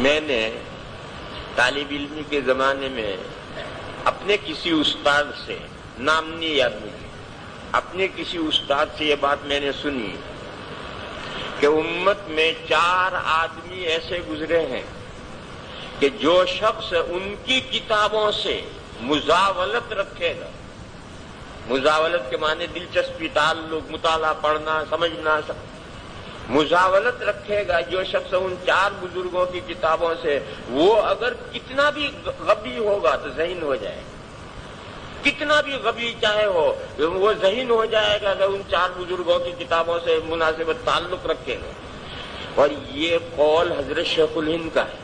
میں نے طالب علمی کے زمانے میں اپنے کسی استاد سے، نام نہیں یاد مجھے، اپنے کسی استاد سے یہ بات میں نے سنی کہ امت میں 4 آدمی ایسے گزرے ہیں کہ جو شخص ان کی کتابوں سے مزاولت رکھے گا، مزاولت کے معنی دلچسپی، تعلق، مطالعہ، پڑھنا، سمجھنا، مزاولت رکھے گا جو شخص ان 4 بزرگوں کی کتابوں سے، وہ اگر کتنا بھی غبی ہوگا تو ذہین ہو جائے گا، کتنا بھی غبی چاہے ہو وہ ذہین ہو جائے گا اگر ان 4 بزرگوں کی کتابوں سے مناسبت تعلق رکھے گا۔ اور یہ قول حضرت شیخ الہند کا ہے،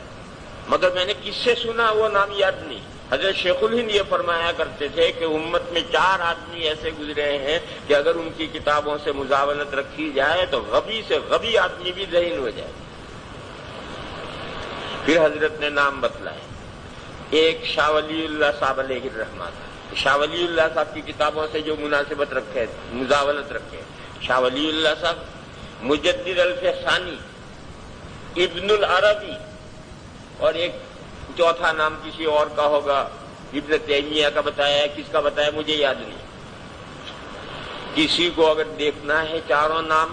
مگر میں نے کس سے سنا وہ نام یاد نہیں۔ حضرت شیخ الہند یہ فرمایا کرتے تھے کہ امت میں 4 آدمی ایسے گزرے ہیں کہ اگر ان کی کتابوں سے مزاولت رکھی جائے تو غبی سے غبی آدمی بھی ذہین ہو جائے۔ پھر حضرت نے نام بتلائے، ایک شاہ ولی اللہ صاحب علیہ الرحمہ، شاہ ولی اللہ صاحب کی کتابوں سے جو مناسبت رکھے، مزاولت رکھے، شاہ ولی اللہ صاحب، مجدد الفسانی، ابن العربی، اور ایک چوتھا نام کسی اور کا ہوگا، ابن تیمیہ کا بتایا ہے، کس کا بتایا مجھے یاد نہیں۔ کسی کو اگر دیکھنا ہے 4 نام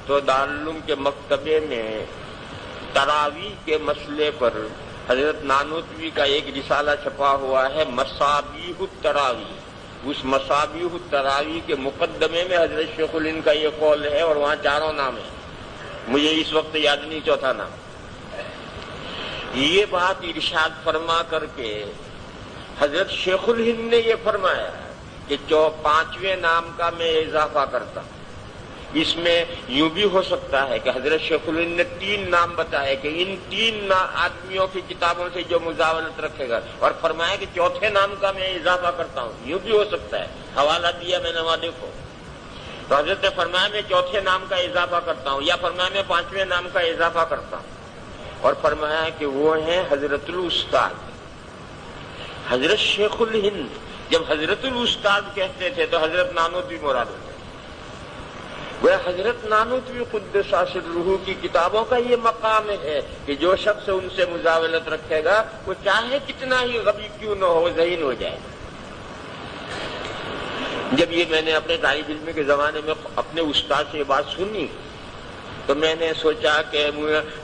تو دارالعلوم کے مکتبے میں تراویح کے مسئلے پر حضرت نانوتوی کا ایک رسالہ چھپا ہوا ہے، مصابیح التراویح۔ اس مصابیح التراویح کے مقدمے میں حضرت شیخ الہند کا یہ قول ہے اور وہاں 4 نام ہیں، مجھے اس وقت یاد نہیں چوتھا نام۔ یہ بات ارشاد فرما کر کے حضرت شیخ الہند نے یہ فرمایا کہ 5ویں نام کا میں اضافہ کرتا ہوں۔ اس میں یوں بھی ہو سکتا ہے کہ حضرت شیخ الہند نے 3 نام بتائے کہ ان 3 آدمیوں کی کتابوں سے جو مزاولت رکھے گا، اور فرمایا کہ 4تھے نام کا میں اضافہ کرتا ہوں، یوں بھی ہو سکتا ہے، حوالہ دیا میں نے وہاں دیکھو۔ تو حضرت نے فرمایا میں 4تھے نام کا اضافہ کرتا ہوں، یا فرمایا میں 5ویں نام کا اضافہ کرتا ہوں، اور فرمایا کہ وہ ہیں حضرت الاستاد حضرت شیخ الہند۔ جب حضرت الاستاد کہتے تھے تو حضرت نانوتوی مراد ہوتے، وہ حضرت نانوتوی قدس سرہ کی کتابوں کا یہ مقام ہے کہ جو شخص ان سے مزاولت رکھے گا وہ چاہے کتنا ہی غبی کیوں نہ ہو ذہین ہو جائے گا۔ جب یہ میں نے اپنے طالب علم کے زمانے میں اپنے استاد سے یہ بات سنی تو میں نے سوچا کہ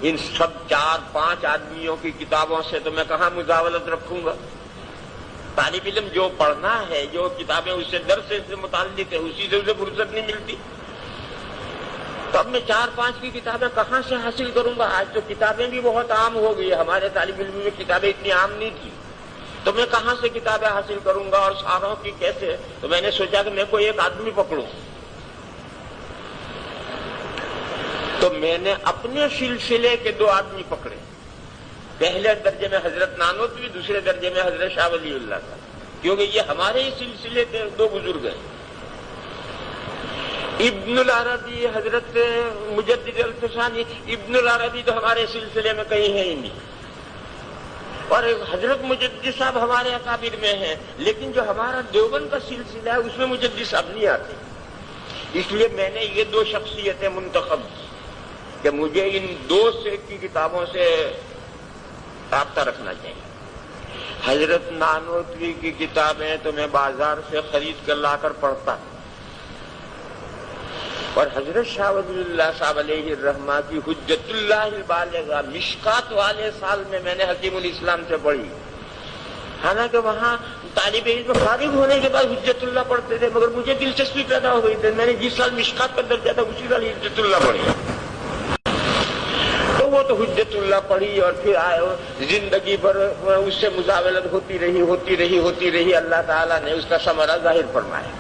ان سب 4-5 آدمیوں کی کتابوں سے تو میں کہاں مزاولت رکھوں گا۔ طالب علم جو پڑھنا ہے، جو کتابیں اس سے درس سے متعلق ہے، اسی سے اسے فرصت نہیں ملتی، تو اب میں 4-5 کی کتابیں کہاں سے حاصل کروں گا؟ آج تو کتابیں بھی بہت عام ہو گئی، ہمارے طالب علم میں کتابیں اتنی عام نہیں تھی، تو میں کہاں سے کتابیں حاصل کروں گا اور ساروں کی کیسے؟ تو میں نے سوچا کہ میں کوئی ایک آدمی پکڑوں، تو میں نے اپنے سلسلے کے 2 آدمی پکڑے، پہلے درجے میں حضرت نانوتوی، دوسرے درجے میں حضرت شاہ ولی اللہ کا، کیونکہ یہ ہمارے ہی سلسلے کے 2 بزرگ ہیں۔ ابن العربی، حضرت مجدد الفسانی، ابن العربی تو ہمارے سلسلے میں کہیں ہے ہی نہیں، اور حضرت مجدد صاحب ہمارے اکابر میں ہیں، لیکن جو ہمارا دیوبند کا سلسلہ ہے اس میں مجدد صاحب نہیں آتے۔ اس لیے میں نے یہ 2 شخصیتیں منتخب کہ مجھے ان 2 سے کی کتابوں سے رابطہ رکھنا چاہیے۔ حضرت نانوتوی کی کتابیں تو میں بازار سے خرید کر لا کر پڑھتا، اور حضرت شاہ ولی اللہ صاحب علیہ الرحمہ کی حجت اللہ البالغہ مشکات والے سال میں نے حکیم الاسلام سے پڑھی، حالانکہ وہاں طالب علم فارغ ہونے کے بعد حجت اللہ پڑھتے تھے، مگر مجھے دلچسپی پیدا ہو گئی تھی، میں نے جس سال مشکات کا درجہ تھا اسی سال حجت اللہ پڑھی، تو وہ تو حجت اللہ پڑھی، اور پھر آئے زندگی پر اس سے مزاولت ہوتی رہی، اللہ تعالیٰ نے اس کا ثمرہ ظاہر فرمایا۔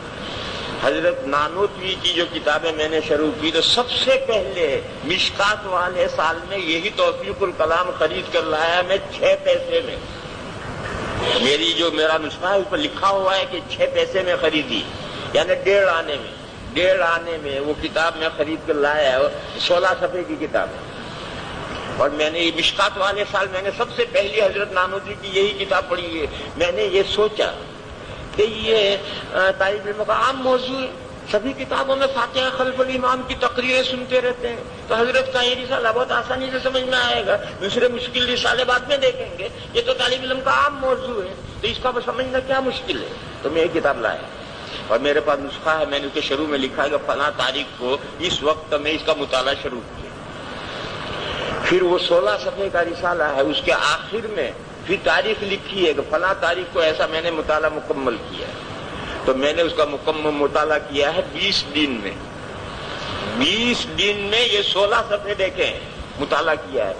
حضرت نانوتوی کی جو کتابیں میں نے شروع کی تو سب سے پہلے مشکات والے سال میں یہی توفیق الکلام خرید کر لایا میں 6 پیسے میں، میرا نسخہ ہے اس پر لکھا ہوا ہے کہ 6 پیسے میں خریدی، یعنی 1.5 آنے میں وہ کتاب میں خرید کر لایا، 16 صفحے کی کتاب ہے، اور میں نے یہ مشکات والے سال میں نے سب سے پہلی حضرت نانوتوی کی یہی کتاب پڑھی ہے۔ میں نے یہ سوچا کہ یہ طالب علم کا عام موضوع ہے، سبھی کتابوں میں فاتحہ خلف الامام کی تقریریں سنتے رہتے ہیں، تو حضرت کا یہ رسالہ بہت آسانی سے سمجھ میں آئے گا، دوسرے مشکل رسالے بعد میں دیکھیں گے، یہ تو طالب علم کا عام موضوع ہے، تو اس کا سمجھنا کیا مشکل ہے؟ تو میں یہ کتاب لایا اور میرے پاس نسخہ ہے، میں نے اس کے شروع میں لکھا ہے کہ فلاں تاریخ کو اس وقت میں اس کا مطالعہ شروع کیا، پھر وہ 16 صفحے کا رسالہ ہے، اس کے آخر میں پھر تاریخ لکھی ہے کہ فلاں تاریخ کو ایسا میں نے مطالعہ مکمل کیا ہے، تو میں نے اس کا مکمل مطالعہ کیا ہے 20 دن میں، 20 دن میں یہ 16 صفحے دیکھیں مطالعہ کیا ہے۔